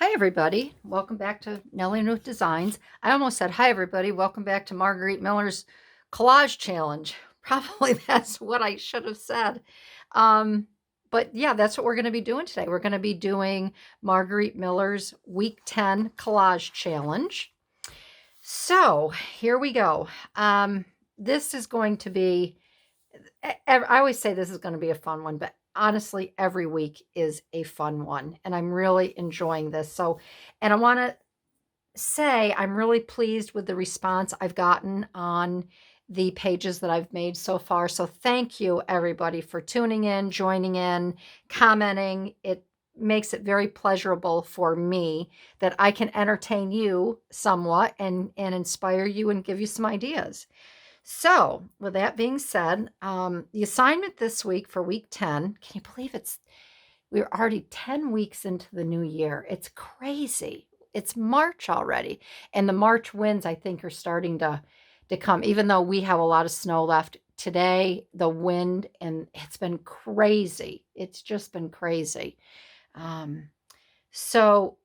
Hi, everybody. Welcome back to Nellie Ruth Designs. I almost said, hi, everybody. Welcome back to Margarete Miller's Collage Challenge. Probably that's what I should have said. Um, but yeah, that's what we're going to be doing today. We're going to be doing Margarete Miller's Week 10 Collage Challenge. So here we go. This is going to be I always say this is going to be a fun one, but honestly, every week is a fun one. And I'm really enjoying this. And I want to say I'm really pleased with the response I've gotten on the pages that I've made so far. So thank you, everybody, for tuning in, joining in, commenting. It makes it very pleasurable for me that I can entertain you somewhat and inspire you and give you some ideas. So, with that being said, the assignment this week for week 10, can you believe we're already 10 weeks into the new year? It's crazy. It's March already. And the March winds, I think, are starting to come, even though we have a lot of snow left today, the wind, and it's been crazy. It's just been crazy. Um, so,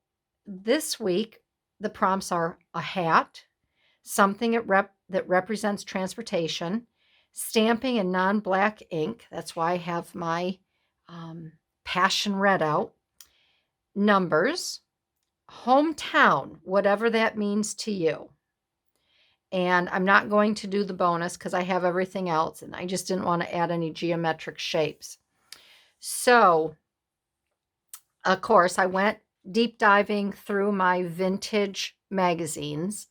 this week, the prompts are a hat, something that represents transportation, stamping in non-black ink. That's why I have my passion red out. Numbers, hometown, whatever that means to you. And I'm not going to do the bonus because I have everything else, and I just didn't want to add any geometric shapes. So, of course, I went deep diving through my vintage magazines,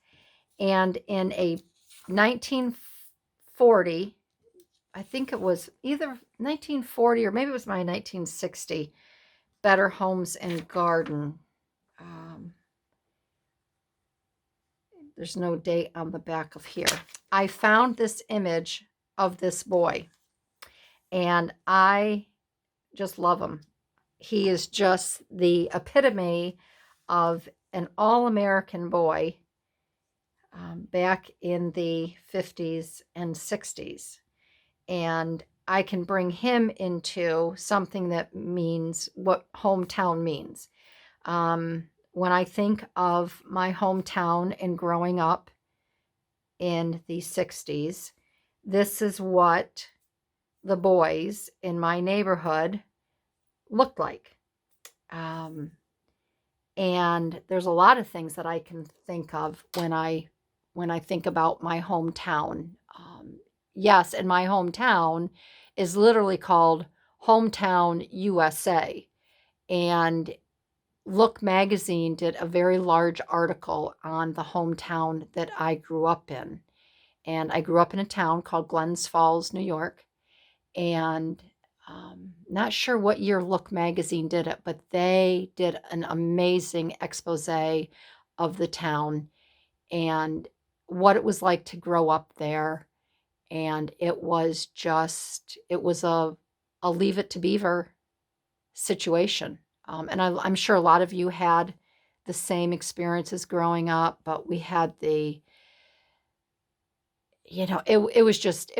and in a 1940, I think it was either 1940 or maybe it was my 1960 Better Homes and Garden. There's no date on the back of here. I found this image of this boy, and I just love him. He is just the epitome of an all-American boy back in the 50s and 60s. And I can bring him into something that means what hometown means. When I think of my hometown and growing up in the 60s, this is what the boys in my neighborhood looked like. And there's a lot of things that I can think of when I think about my hometown. Yes, and my hometown is literally called Hometown USA. And Look magazine did a very large article on the hometown that I grew up in. And I grew up in a town called Glens Falls, New York. And not sure what year Look magazine did it, but they did an amazing expose of the town and what it was like to grow up there. And it was a Leave It to Beaver situation. And I'm sure a lot of you had the same experiences growing up, but we had it was just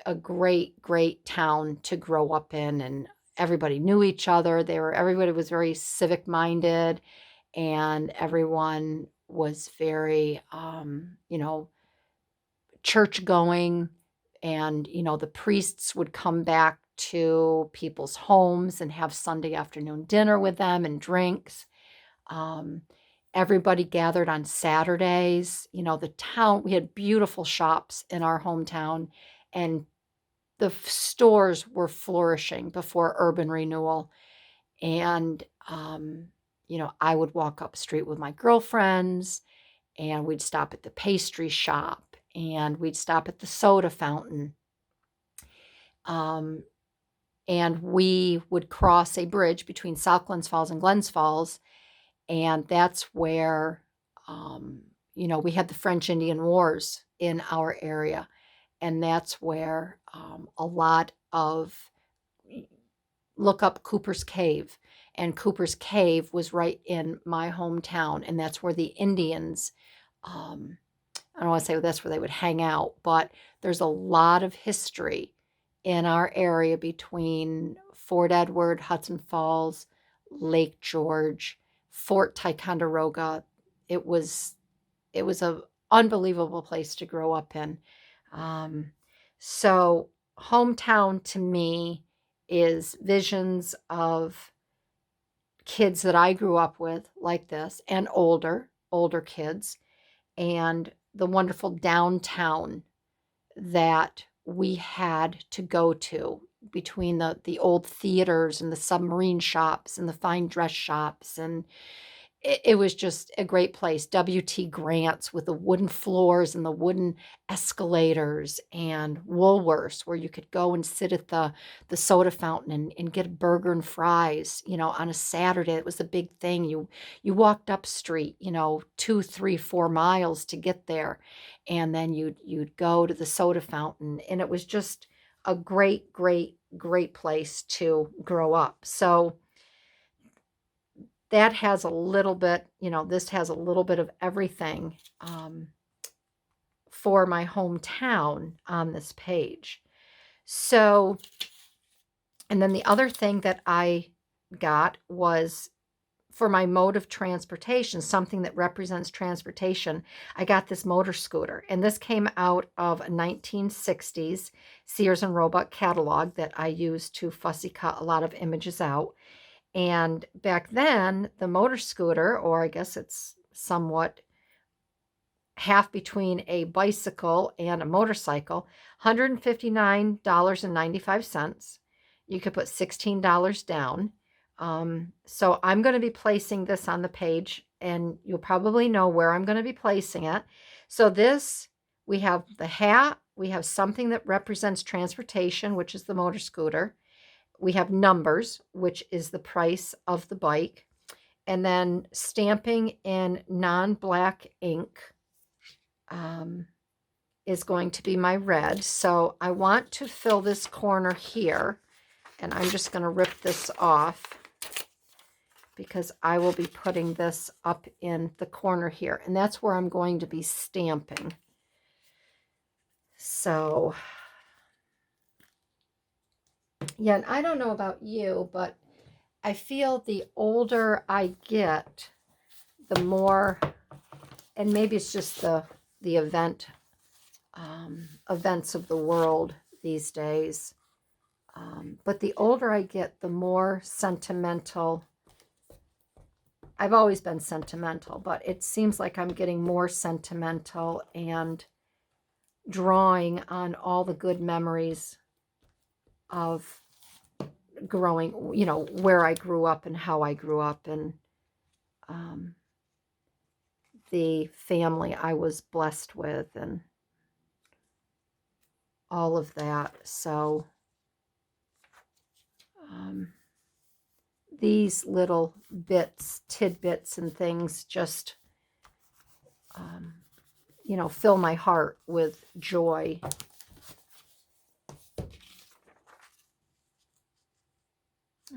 a great town to grow up in, and everybody knew each other. Everybody was very civic minded, and everyone was very church going, and the priests would come back to people's homes and have Sunday afternoon dinner with them and drinks. Um, Everybody gathered on Saturdays. The town, we had beautiful shops in our hometown, and the stores were flourishing before urban renewal. And, I would walk up street with my girlfriends, and we'd stop at the pastry shop, and we'd stop at the soda fountain. And we would cross a bridge between South Glens Falls and Glens Falls, and that's where, we had the French Indian Wars in our area, and that's where a lot of look up Cooper's Cave, and Cooper's Cave was right in my hometown, and that's where the Indians, I don't want to say that's where they would hang out, but there's a lot of history in our area between Fort Edward, Hudson Falls, Lake George, Fort Ticonderoga. It was a unbelievable place to grow up in. Um, so hometown to me is visions of kids that I grew up with like this, and older kids, and the wonderful downtown that we had to go to, between the old theaters and the submarine shops and the fine dress shops, and it was just a great place. W.T. Grant's with the wooden floors and the wooden escalators, and Woolworths, where you could go and sit at the soda fountain and get a burger and fries. On a Saturday, it was a big thing. You walked up street, 2, 3, 4 miles to get there, and then you'd go to the soda fountain, and it was just a great, great, great place to grow up. So that has a little bit, this has a little bit of everything for my hometown on this page. So, and then the other thing that I got was for my mode of transportation, something that represents transportation. I got this motor scooter, and this came out of a 1960s Sears and Roebuck catalog that I used to fussy cut a lot of images out. And back then, the motor scooter, or I guess it's somewhat half between a bicycle and a motorcycle, $159.95. You could put $16 down. So I'm going to be placing this on the page, and you'll probably know where I'm going to be placing it. So this, we have the hat, we have something that represents transportation, which is the motor scooter. We have numbers, which is the price of the bike, and then stamping in non-black ink is going to be my red. So I want to fill this corner here, and I'm just going to rip this off because I will be putting this up in the corner here, and that's where I'm going to be stamping. So yeah, and I don't know about you, but I feel the older I get, the more, and maybe it's just the events of the world these days, but the older I get, the more sentimental. I've always been sentimental, but it seems like I'm getting more sentimental and drawing on all the good memories of growing, where I grew up and how I grew up, and the family I was blessed with, and all of that. So these little bits, tidbits and things just, fill my heart with joy.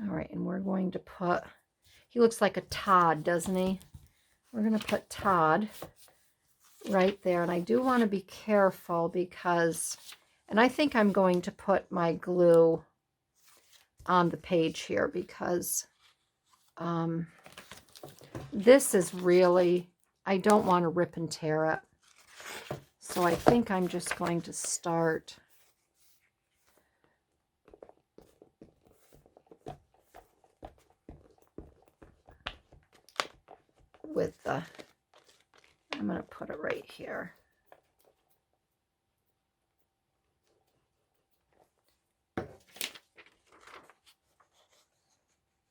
All right, and we're going to put, he looks like a Todd, doesn't he? We're going to put Todd right there. And I do want to be careful because, and I think I'm going to put my glue on the page here because this is really, I don't want to rip and tear it. So I think I'm just going to start with the, I'm going to put it right here.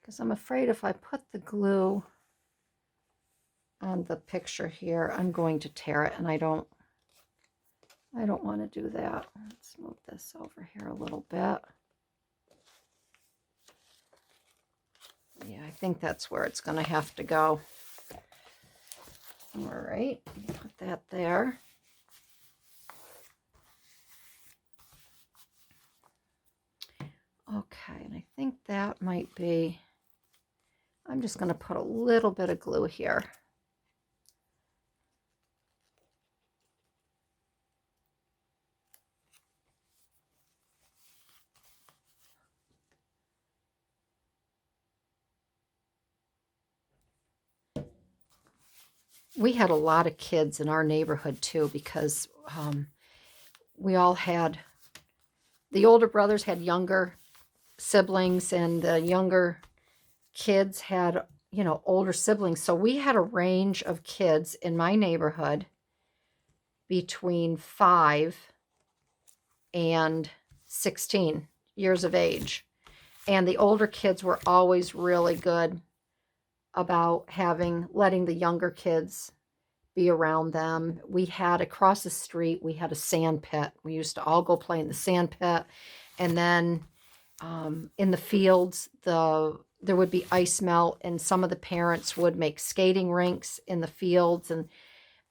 Because I'm afraid if I put the glue on the picture here, I'm going to tear it, and I don't want to do that. Let's move this over here a little bit. Yeah, I think that's where it's going to have to go. All right, put that there. Okay, and I think that might be, I'm just going to put a little bit of glue here. we had a lot of kids in our neighborhood too, because we all had, the older brothers had younger siblings, and the younger kids had, you know, older siblings. So we had a range of kids in my neighborhood between 5 and 16 years of age. And the older kids were always really good about letting the younger kids be around them. We had across the street, we had a sand pit. We used to all go play in the sand pit. And then in the fields, there would be ice melt, and some of the parents would make skating rinks in the fields. And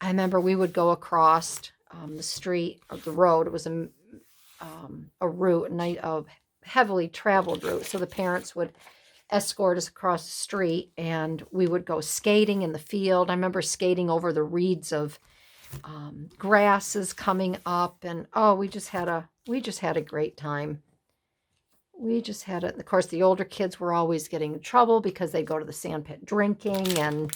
I remember we would go across the street of the road. It was a route, a heavily traveled route. So the parents would escort us across the street, and we would go skating in the field. I remember skating over the reeds of grasses coming up, and oh, we just had a great time. We just had it. Of course, the older kids were always getting in trouble because they'd go to the sandpit drinking, and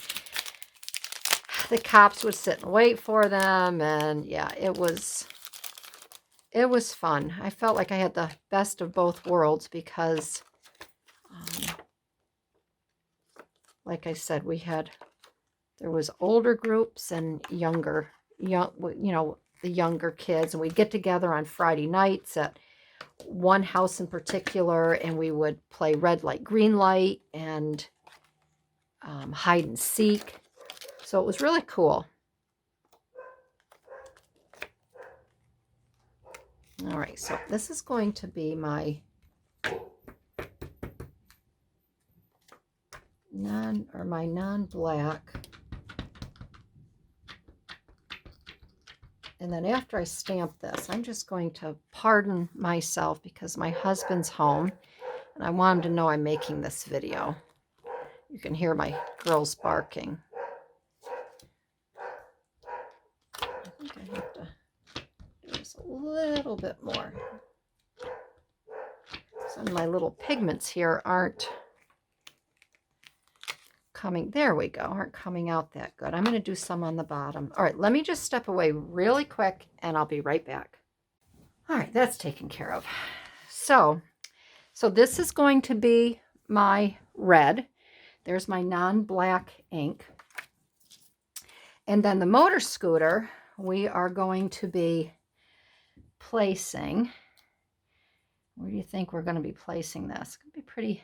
the cops would sit and wait for them. And yeah, it was fun. I felt like I had the best of both worlds because, like I said, there was older groups and the younger kids, and we'd get together on Friday nights at one house in particular, and we would play red light, green light, and hide and seek. So it was really cool. All right, so this is going to be my non-black. And then after I stamp this, I'm just going to pardon myself because my husband's home and I want him to know I'm making this video. You can hear my girls barking. I think I have to do this a little bit more. Some of my little pigments here aren't coming, there we go, aren't coming out that good. I'm going to do some on the bottom. All right, let me just step away really quick and I'll be right back. All right, that's taken care of. So this is going to be my red. There's my non-black ink. And then the motor scooter, we are going to be placing, where do you think we're going to be placing this? It's going to be pretty,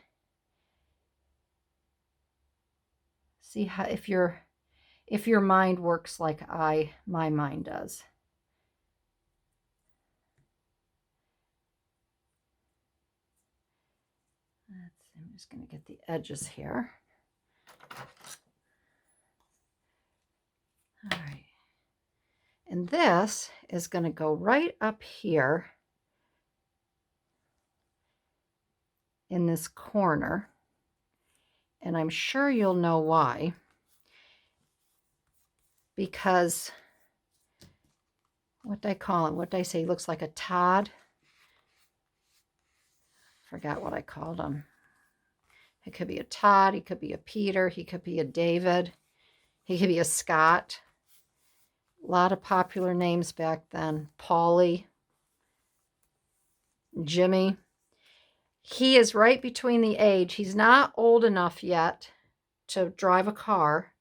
see how, if your mind works like my mind does. I'm just going to get the edges here. All right. And this is going to go right up here in this corner. And I'm sure you'll know why. Because what did I call him? What did I say? He looks like a Todd. Forgot what I called him. It could be a Todd. He could be a Peter. He could be a David. He could be a Scott. A lot of popular names back then. Paulie. Jimmy. He is right between the age. He's not old enough yet to drive a car.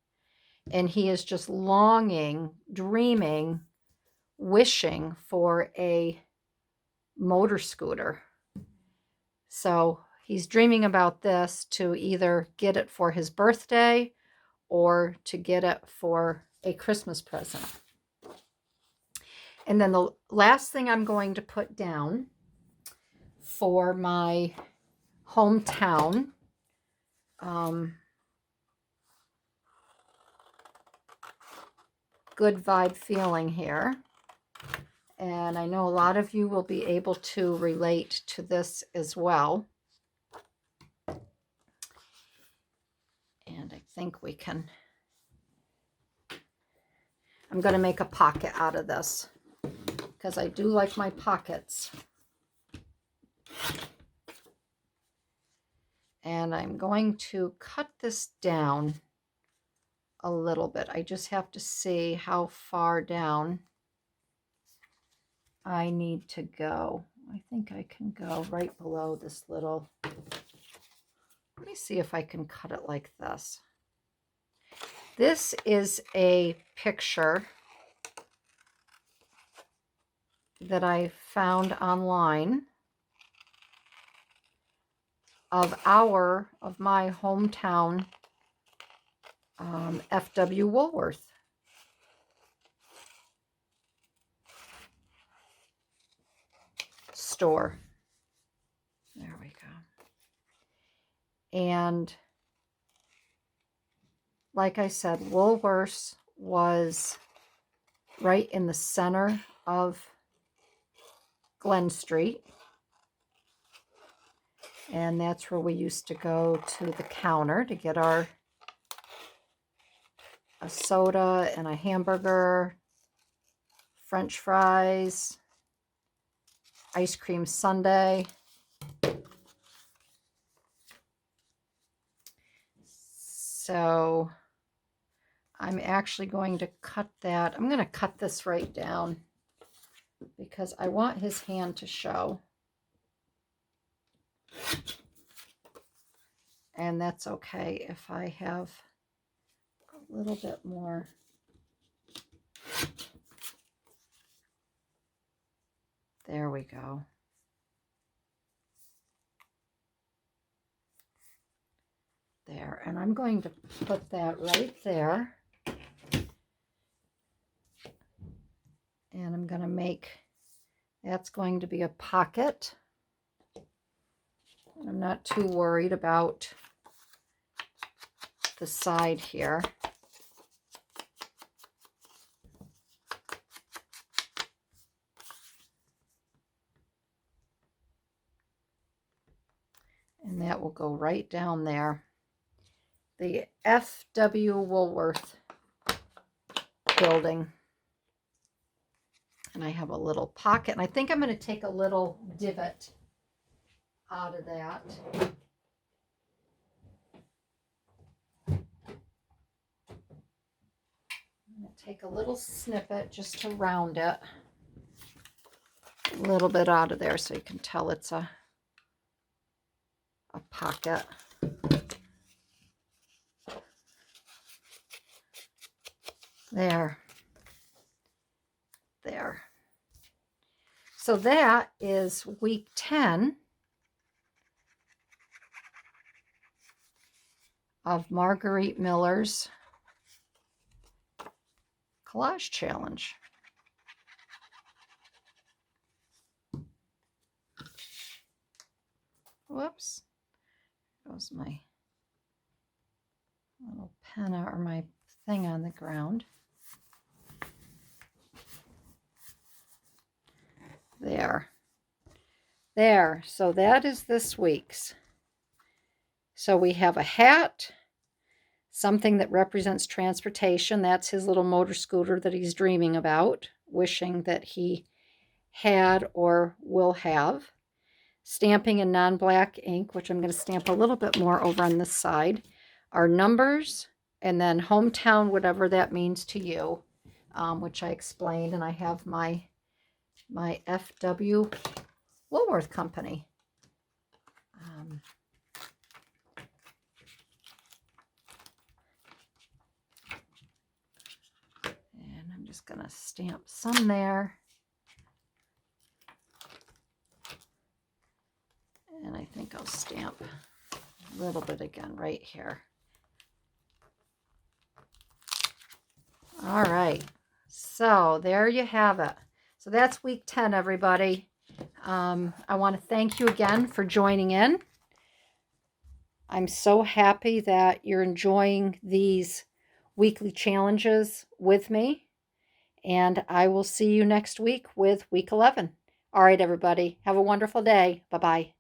And he is just longing, dreaming, wishing for a motor scooter. So he's dreaming about this to either get it for his birthday or to get it for a Christmas present. And then the last thing I'm going to put down for my hometown, good vibe feeling here. And I know a lot of you will be able to relate to this as well. And I think we can, I'm going to make a pocket out of this because I do like my pockets. And I'm going to cut this down a little bit. I just have to see how far down I need to go. I think I can go right below this little. Let me see if I can cut it like this. This is a picture that I found online of my hometown F.W. Woolworth. Store. There we go. And like I said, Woolworths was right in the center of Glen Street. And that's where we used to go to the counter to get a soda and a hamburger, French fries, ice cream sundae. So I'm actually going to cut that. I'm going to cut this right down because I want his hand to show. And that's okay if I have a little bit more. There we go. There, and I'm going to put that right there. And I'm going to make, that's going to be a pocket. I'm not too worried about the side here. And that will go right down there. The F.W. Woolworth building. And I have a little pocket. And I think I'm going to take a little divot out of that. I'm going to take a little snippet just to round it. A little bit out of there so you can tell it's a pocket. There. There. So that is week 10 of Margarete Miller's collage challenge. Whoops. There goes my little pen or my thing on the ground. There. So that is this week's. So we have a hat, something that represents transportation. That's his little motor scooter that he's dreaming about, wishing that he had or will have. Stamping in non-black ink, which I'm going to stamp a little bit more over on this side. Our numbers, and then hometown, whatever that means to you, which I explained. And I have my F.W. Woolworth company. And I'm just going to stamp some there. And I think I'll stamp a little bit again right here. All right. So there you have it. So that's week 10, everybody. I want to thank you again for joining in. I'm so happy that you're enjoying these weekly challenges with me. And I will see you next week with week 11. All right, everybody. Have a wonderful day. Bye-bye.